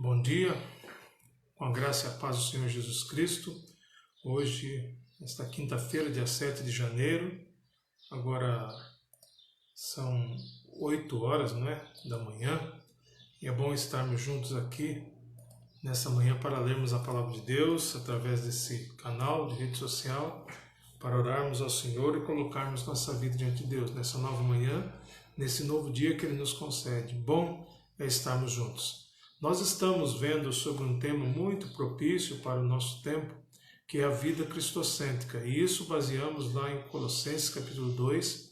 Bom dia, com a graça e a paz do Senhor Jesus Cristo. Hoje, esta quinta-feira, dia 7 de janeiro, agora são 8 horas, não é? Da manhã, e é bom estarmos juntos aqui nessa manhã para lermos a Palavra de Deus através desse canal de rede social, para orarmos ao Senhor e colocarmos nossa vida diante de Deus nessa nova manhã, nesse novo dia que Ele nos concede. Bom é estarmos juntos. Nós estamos vendo sobre um tema muito propício para o nosso tempo, que é a vida cristocêntrica. E isso baseamos lá em Colossenses capítulo 2,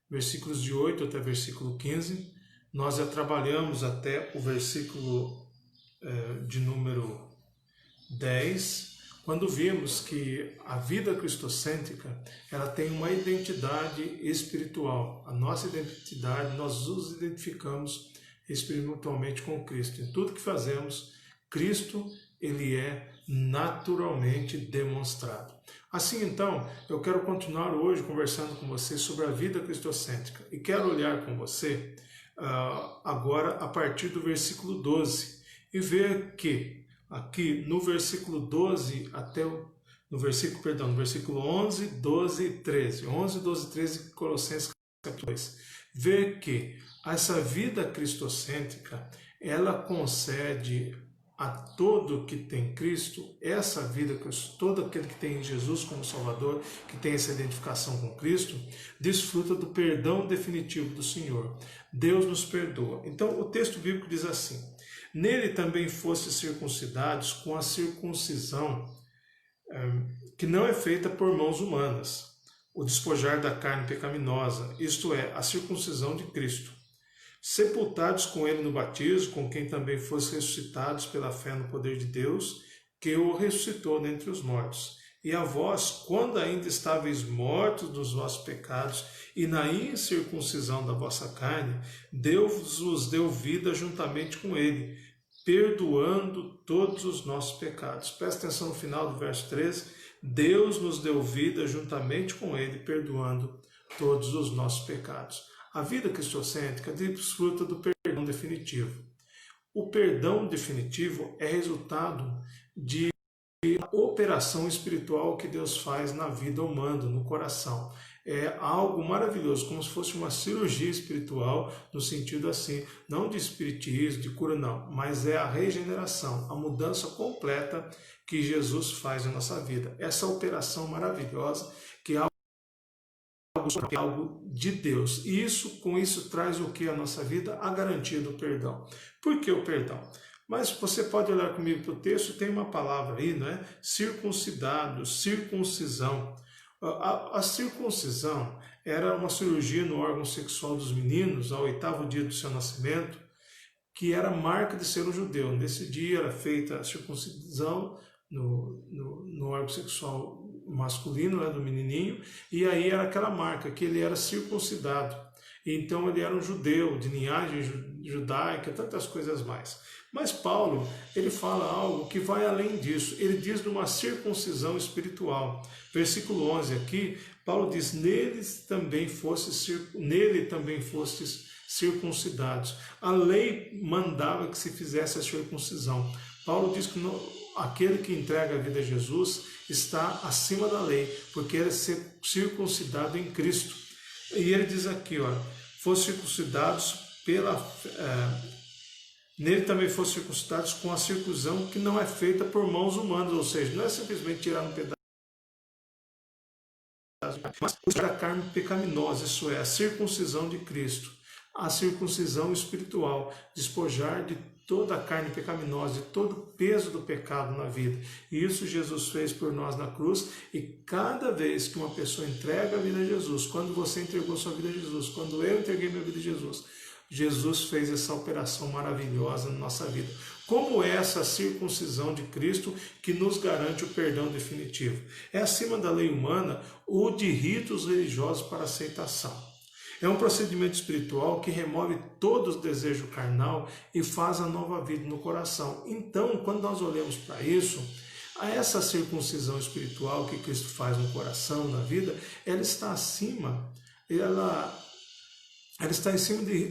versículos de 8 até versículo 15. Nós já trabalhamos até o versículo de número 10, quando vimos que a vida cristocêntrica ela tem uma identidade espiritual. A nossa identidade, nós nos identificamos espiritualmente com Cristo. Em tudo que fazemos, Cristo ele é naturalmente demonstrado. Assim, então, eu quero continuar hoje conversando com você sobre a vida cristocêntrica e quero olhar com você agora a partir do versículo 12 e ver que aqui no versículo 12 até no versículo 11, 12 e 13. 11, 12 e 13, Colossenses capítulo 2. Ver que essa vida cristocêntrica, ela concede a todo que tem Cristo, essa vida, todo aquele que tem Jesus como Salvador, que tem essa identificação com Cristo, desfruta do perdão definitivo do Senhor. Deus nos perdoa. Então, o texto bíblico diz assim: nele também foste circuncidados com a circuncisão que não é feita por mãos humanas, o despojar da carne pecaminosa, isto é, a circuncisão de Cristo. Sepultados com ele no batismo, com quem também fosse ressuscitados pela fé no poder de Deus, que o ressuscitou dentre os mortos. E a vós, quando ainda estáveis mortos dos vossos pecados e na incircuncisão da vossa carne, Deus vos deu vida juntamente com ele, perdoando todos os nossos pecados. Presta atenção no final do verso 13. Deus nos deu vida juntamente com ele, perdoando todos os nossos pecados. A vida cristocêntrica desfruta do perdão definitivo. O perdão definitivo é resultado de operação espiritual que Deus faz na vida humana, no coração. É algo maravilhoso, como se fosse uma cirurgia espiritual, no sentido assim, não de espiritismo, de cura não, mas é a regeneração, a mudança completa que Jesus faz na nossa vida. Essa operação maravilhosa que é algo de Deus. E com isso traz o que à nossa vida? A garantia do perdão. Por que o perdão? Mas você pode olhar comigo para o texto, tem uma palavra aí, não é? Circuncidado, circuncisão. A circuncisão era uma cirurgia no órgão sexual dos meninos, ao 8º dia do seu nascimento, que era marca de ser um judeu. Nesse dia era feita a circuncisão no órgão sexual masculino, né, do menininho, e aí era aquela marca que ele era circuncidado. Então ele era um judeu, de linhagem judaica, tantas coisas mais. Mas Paulo, ele fala algo que vai além disso. Ele diz de uma circuncisão espiritual. Versículo 11 aqui, Paulo diz: nele também fostes circuncidados. A lei mandava que se fizesse a circuncisão. Paulo diz que aquele que entrega a vida a Jesus está acima da lei, porque ele é circuncidado em Cristo. E ele diz aqui, foram circuncidados nele também foram circuncidados com a circuncisão que não é feita por mãos humanas, ou seja, não é simplesmente tirar um pedaço, mas a carne pecaminosa, isso é, a circuncisão de Cristo, a circuncisão espiritual, despojar de toda a carne pecaminosa, de todo o peso do pecado na vida. E isso Jesus fez por nós na cruz, e cada vez que uma pessoa entrega a vida a Jesus, quando você entregou sua vida a Jesus, quando eu entreguei minha vida a Jesus, Jesus fez essa operação maravilhosa na nossa vida. Como é essa circuncisão de Cristo que nos garante o perdão definitivo? É acima da lei humana ou de ritos religiosos para aceitação. É um procedimento espiritual que remove todo o desejo carnal e faz a nova vida no coração. Então, quando nós olhamos para isso, essa circuncisão espiritual que Cristo faz no coração, na vida, ela está acima, ela está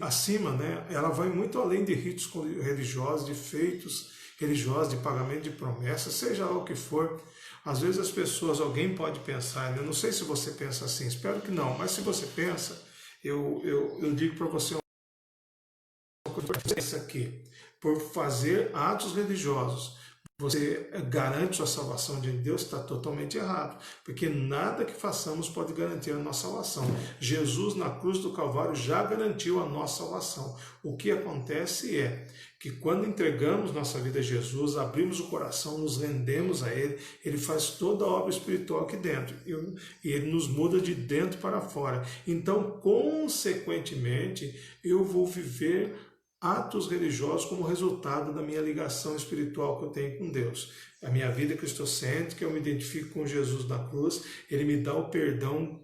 acima, né? Ela vai muito além de ritos religiosos, de feitos religiosas de pagamento de promessas, seja lá o que for. Às vezes as pessoas, alguém pode pensar, eu não sei se você pensa assim, espero que não, mas se você pensa, eu digo para você isso aqui, por fazer atos religiosos, você garante sua salvação diante de Deus, está totalmente errado, porque nada que façamos pode garantir a nossa salvação. Jesus na cruz do Calvário já garantiu a nossa salvação. O que acontece é que quando entregamos nossa vida a Jesus, abrimos o coração, nos rendemos a Ele, Ele faz toda a obra espiritual aqui dentro, e Ele nos muda de dentro para fora. Então, consequentemente, eu vou viver atos religiosos como resultado da minha ligação espiritual que eu tenho com Deus. A minha vida é cristocêntrica, eu me identifico com Jesus na cruz, Ele me dá o perdão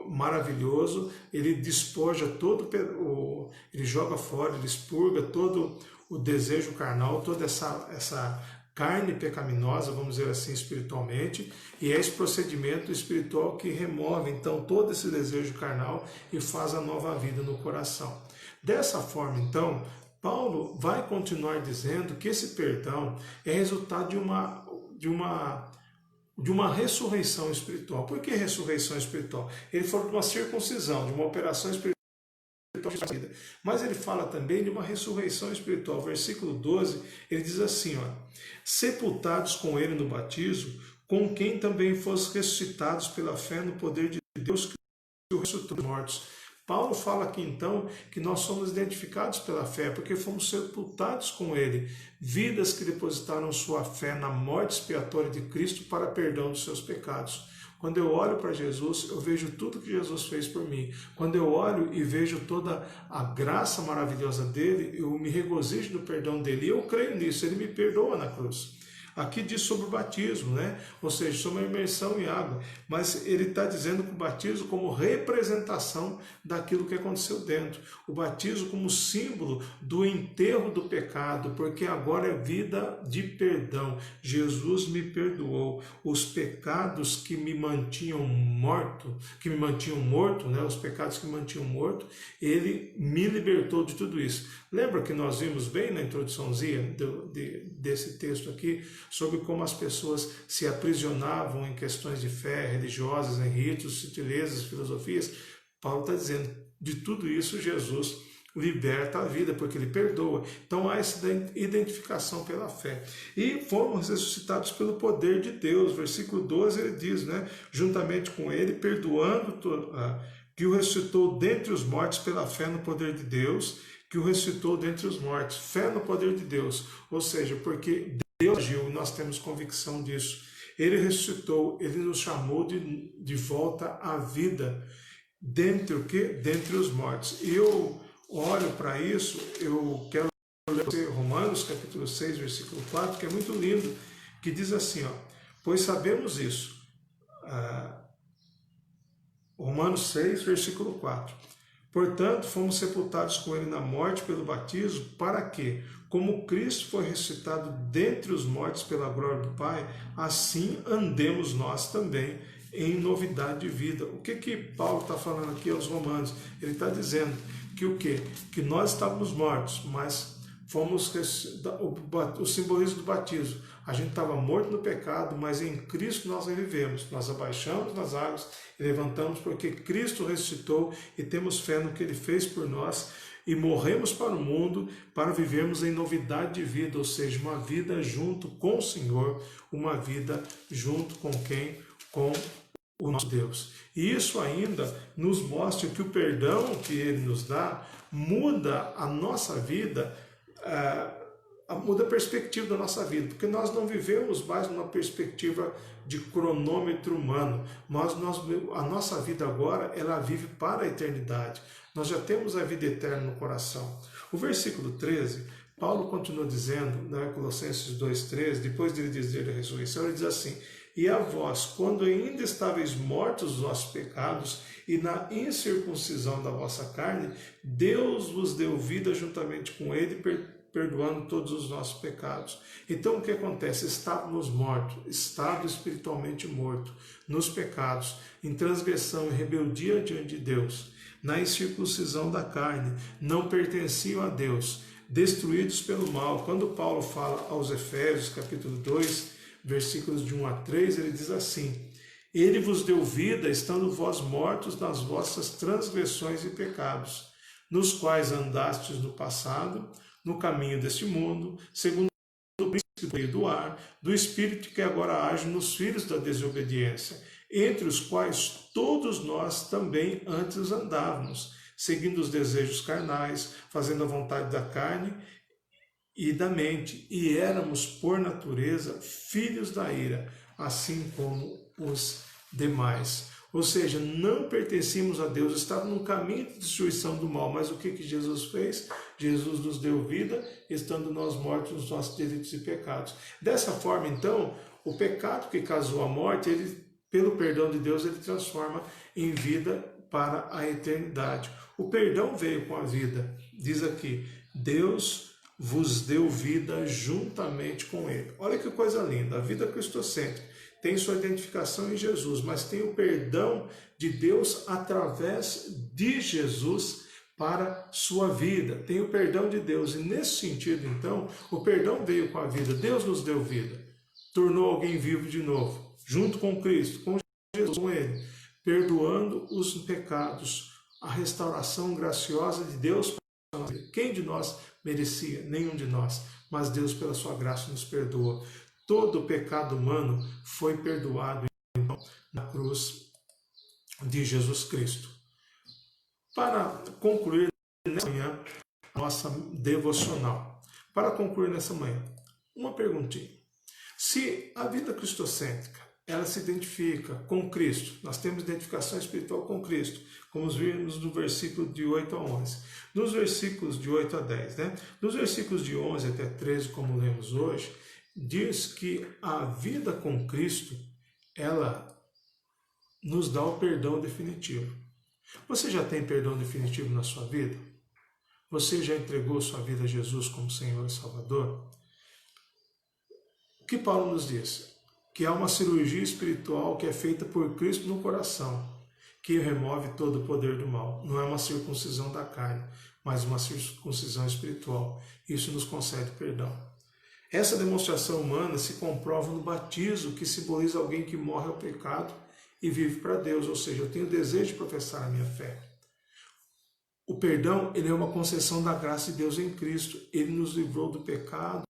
maravilhoso, Ele despoja Ele joga fora, Ele expurga todo o desejo carnal, toda essa carne pecaminosa, vamos dizer assim, espiritualmente, e é esse procedimento espiritual que remove, então, todo esse desejo carnal e faz a nova vida no coração. Dessa forma, então, Paulo vai continuar dizendo que esse perdão é resultado de uma ressurreição espiritual. Por que ressurreição espiritual? Ele falou de uma circuncisão, de uma operação espiritual. Mas ele fala também de uma ressurreição espiritual. Versículo 12, ele diz assim, sepultados com ele no batismo, com quem também fosse ressuscitados pela fé no poder de Deus que o ressuscitou dos mortos. Paulo fala aqui então que nós somos identificados pela fé, porque fomos sepultados com ele, vidas que depositaram sua fé na morte expiatória de Cristo para perdão dos seus pecados. Quando eu olho para Jesus, eu vejo tudo que Jesus fez por mim. Quando eu olho e vejo toda a graça maravilhosa dele, eu me regozijo no perdão dele. E eu creio nisso, ele me perdoa na cruz. Aqui diz sobre o batismo, né? Ou seja, sobre a imersão em água. Mas ele está dizendo que o batismo como representação daquilo que aconteceu dentro. O batismo como símbolo do enterro do pecado, porque agora é vida de perdão. Jesus me perdoou. Os pecados que me mantinham morto, né? Os pecados que me mantinham morto, ele me libertou de tudo isso. Lembra que nós vimos bem na introduçãozinha desse texto aqui, sobre como as pessoas se aprisionavam em questões de fé religiosas, em ritos, sutilezas, filosofias? Paulo está dizendo, de tudo isso Jesus liberta a vida, porque ele perdoa. Então há essa identificação pela fé. E fomos ressuscitados pelo poder de Deus. Versículo 12 ele diz, né? Juntamente com ele, perdoando que o ressuscitou dentre os mortos pela fé no poder de Deus, que o ressuscitou dentre os mortos. Fé no poder de Deus. Ou seja, porque Deus agiu e nós temos convicção disso. Ele ressuscitou, ele nos chamou de volta à vida. Dentre o quê? Dentre os mortos. E eu olho para isso, eu quero ler Romanos capítulo 6, versículo 4, que é muito lindo, que diz assim, pois sabemos isso. Romanos 6, versículo 4. Portanto, fomos sepultados com ele na morte pelo batismo, para que, como Cristo foi ressuscitado dentre os mortos pela glória do Pai, assim andemos nós também em novidade de vida. O que Paulo está falando aqui aos Romanos? Ele está dizendo que o quê? Que nós estávamos mortos, mas fomos o simbolismo do batismo. A gente estava morto no pecado, mas em Cristo nós revivemos. Nós abaixamos nas águas e levantamos porque Cristo ressuscitou e temos fé no que Ele fez por nós e morremos para o mundo para vivermos em novidade de vida, ou seja, uma vida junto com o Senhor, uma vida junto com quem? Com o nosso Deus. E isso ainda nos mostra que o perdão que Ele nos dá muda a nossa vida, muda a perspectiva da nossa vida, porque nós não vivemos mais numa perspectiva de cronômetro humano. A nossa vida agora, ela vive para a eternidade. Nós já temos a vida eterna no coração. O versículo 13, Paulo continua dizendo, Colossenses 2,13, depois de ele dizer a ressurreição, ele diz assim, e a vós, quando ainda estáveis mortos os nossos pecados e na incircuncisão da vossa carne, Deus vos deu vida juntamente com ele, perdoando todos os nossos pecados. Então o que acontece? Estávamos mortos, estado espiritualmente morto, nos pecados, em transgressão e rebeldia diante de Deus, na incircuncisão da carne, não pertenciam a Deus. destruídos pelo mal. Quando Paulo fala aos Efésios, capítulo 2, versículos de 1 a 3, ele diz assim: Ele vos deu vida, estando vós mortos nas vossas transgressões e pecados, nos quais andastes no passado, no caminho deste mundo, segundo o príncipe do ar, do espírito que agora age nos filhos da desobediência, entre os quais todos nós também antes andávamos, seguindo os desejos carnais, fazendo a vontade da carne e da mente, e éramos por natureza filhos da ira, assim como os demais. Ou seja, não pertencíamos a Deus, estávamos num caminho de destruição do mal, mas o que Jesus fez? Jesus nos deu vida, estando nós mortos nos nossos delitos e pecados. Dessa forma, então, o pecado que causou a morte, ele, pelo perdão de Deus, ele transforma em vida para a eternidade. O perdão veio com a vida. Diz aqui, Deus vos deu vida juntamente com Ele. Olha que coisa linda, a vida cristocêntrica tem sua identificação em Jesus, mas tem o perdão de Deus através de Jesus para sua vida. Tem o perdão de Deus, e nesse sentido, então, o perdão veio com a vida. Deus nos deu vida, tornou alguém vivo de novo, junto com Cristo, com Jesus, com Ele, perdoando os pecados, a restauração graciosa de Deus. Quem de nós merecia? Nenhum de nós, mas Deus, pela sua graça, nos perdoa. Todo o pecado humano foi perdoado então, na cruz de Jesus Cristo. Para concluir nessa manhã a nossa devocional, para concluir nessa manhã, uma perguntinha. Se a vida cristocêntrica ela se identifica com Cristo, nós temos identificação espiritual com Cristo, como vimos no versículo de 8 a 11. Nos versículos de 8 a 10, Nos versículos de 11 até 13, como lemos hoje, diz que a vida com Cristo, ela nos dá o perdão definitivo. Você já tem perdão definitivo na sua vida? Você já entregou sua vida a Jesus como Senhor e Salvador? O que Paulo nos diz? Que há uma cirurgia espiritual que é feita por Cristo no coração, que remove todo o poder do mal. Não é uma circuncisão da carne, mas uma circuncisão espiritual. Isso nos concede perdão. Essa demonstração humana se comprova no batismo, que simboliza alguém que morre ao pecado e vive para Deus, ou seja, eu tenho o desejo de professar a minha fé. O perdão, ele é uma concessão da graça de Deus em Cristo. Ele nos livrou do pecado.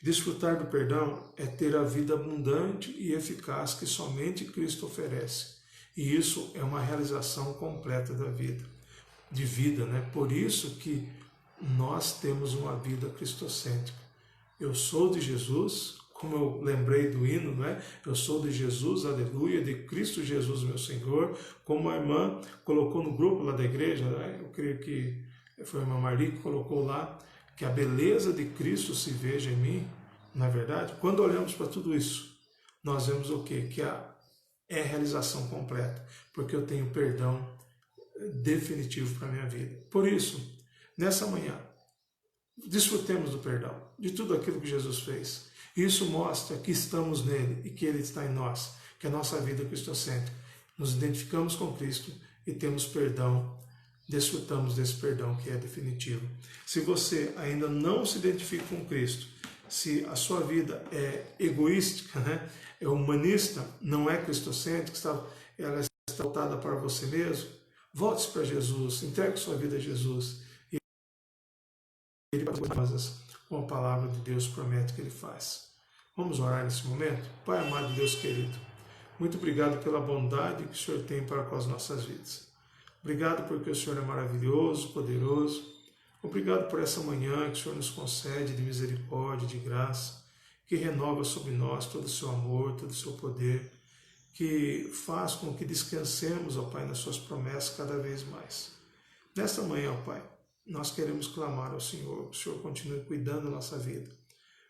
Desfrutar do perdão é ter a vida abundante e eficaz que somente Cristo oferece. E isso é uma realização completa da vida, de vida, Por isso que nós temos uma vida cristocêntrica. Eu sou de Jesus, como eu lembrei do hino, Eu sou de Jesus, aleluia, de Cristo Jesus, meu Senhor. Como a irmã colocou no grupo lá da igreja, Eu creio que foi a irmã Marli que colocou lá, que a beleza de Cristo se veja em mim. Na verdade, quando olhamos para tudo isso, nós vemos o quê? Que é realização completa, porque eu tenho perdão definitivo para a minha vida. Por isso, nessa manhã, desfrutemos do perdão, de tudo aquilo que Jesus fez. Isso mostra que estamos nele e que ele está em nós, que a nossa vida é cristocêntrica. Nos identificamos com Cristo e temos perdão, desfrutamos desse perdão que é definitivo. Se você ainda não se identifica com Cristo, se a sua vida é egoística, é humanista, não é cristocêntrica, ela está voltada para você mesmo, volte para Jesus, entregue sua vida a Jesus. E Ele com a palavra de Deus promete que Ele faz. Vamos orar nesse momento? Pai amado, Deus querido, muito obrigado pela bondade que o Senhor tem para com as nossas vidas. Obrigado porque o Senhor é maravilhoso, poderoso. Obrigado por essa manhã que o Senhor nos concede de misericórdia, de graça, que renova sobre nós todo o seu amor, todo o seu poder, que faz com que descansemos, ó Pai, nas suas promessas cada vez mais. Nesta manhã, ó Pai, nós queremos clamar ao Senhor, que o Senhor continue cuidando da nossa vida.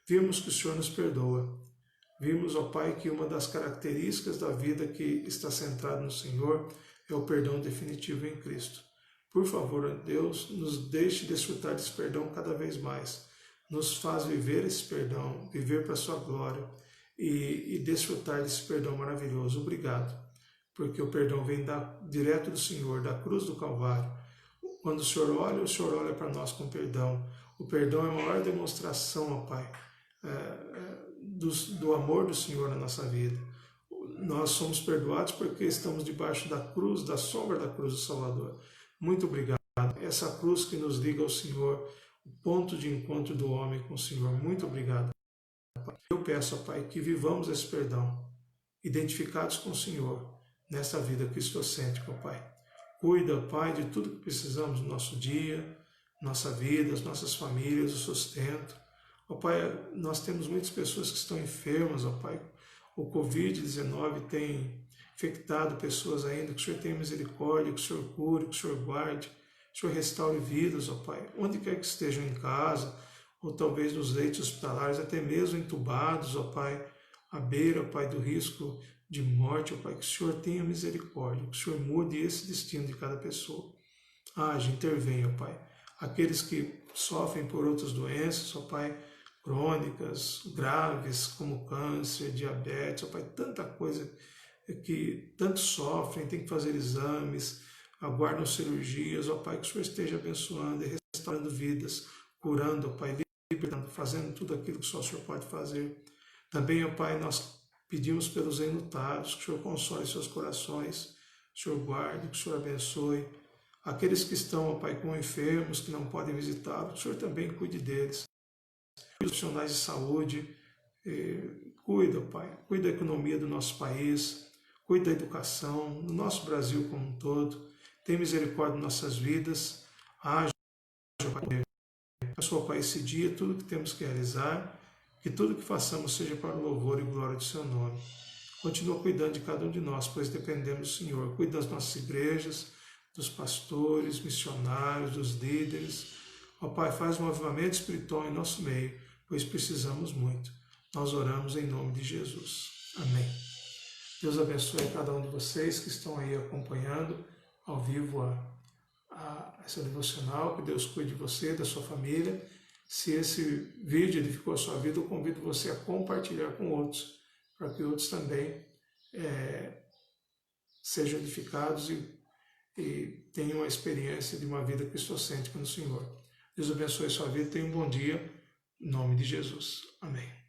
Vimos que o Senhor nos perdoa. Vimos, ó Pai, que uma das características da vida que está centrada no Senhor é o perdão definitivo em Cristo. Por favor, Deus, nos deixe desfrutar desse perdão cada vez mais. Nos faz viver esse perdão, viver para a sua glória e desfrutar desse perdão maravilhoso. Obrigado, porque o perdão vem direto do Senhor, da cruz do Calvário. Quando o Senhor olha para nós com perdão. O perdão é a maior demonstração, ó Pai, do amor do Senhor na nossa vida. Nós somos perdoados porque estamos debaixo da cruz, da sombra da cruz do Salvador. Muito obrigado. Essa cruz que nos liga ao Senhor, o ponto de encontro do homem com o Senhor. Muito obrigado, Pai. Eu peço, ó Pai, que vivamos esse perdão, identificados com o Senhor, nessa vida cristocêntrica, ó Pai. Cuida, Pai, de tudo que precisamos no nosso dia, nossa vida, as nossas famílias, o sustento. Ó Pai, nós temos muitas pessoas que estão enfermas, ó Pai. O Covid-19 tem infectado pessoas ainda, que o Senhor tenha misericórdia, que o Senhor cure, que o Senhor guarde, que o Senhor restaure vidas, ó Pai. Onde quer que estejam em casa, ou talvez nos leitos hospitalares, até mesmo entubados, ó Pai, à beira, ó Pai, do risco de morte, ó Pai, que o Senhor tenha misericórdia, que o Senhor mude esse destino de cada pessoa. Age, intervenha, ó Pai. Aqueles que sofrem por outras doenças, ó Pai, crônicas, graves, como câncer, diabetes, ó Pai, tanta coisa que tanto sofrem, tem que fazer exames, aguardam cirurgias, ó Pai, que o Senhor esteja abençoando e restaurando vidas, curando, ó Pai, libertando, fazendo tudo aquilo que só o Senhor pode fazer. Também, ó Pai, nós pedimos pelos enlutados, que o Senhor console seus corações, que o Senhor guarde, que o Senhor abençoe. Aqueles que estão, ó Pai, com enfermos, que não podem visitá-lo, que o Senhor também cuide deles. Os profissionais de saúde, cuida, ó Pai, cuida da economia do nosso país, cuida da educação, do nosso Brasil como um todo. Tem misericórdia de nossas vidas. Age, ó Pai, abençoa, ó Pai, esse dia, tudo que temos que realizar, que tudo que façamos seja para o louvor e glória do Seu nome. Continua cuidando de cada um de nós, pois dependemos do Senhor. Cuida das nossas igrejas, dos pastores, missionários, dos líderes. Ó Pai, faz um avivamento espiritual em nosso meio, pois precisamos muito. Nós oramos em nome de Jesus. Amém. Deus abençoe cada um de vocês que estão aí acompanhando ao vivo essa devocional. Que Deus cuide de você, da sua família. Se esse vídeo edificou a sua vida, eu convido você a compartilhar com outros, para que outros também sejam edificados e tenham a experiência de uma vida cristocêntrica no Senhor. Deus abençoe a sua vida, tenha um bom dia, em nome de Jesus. Amém.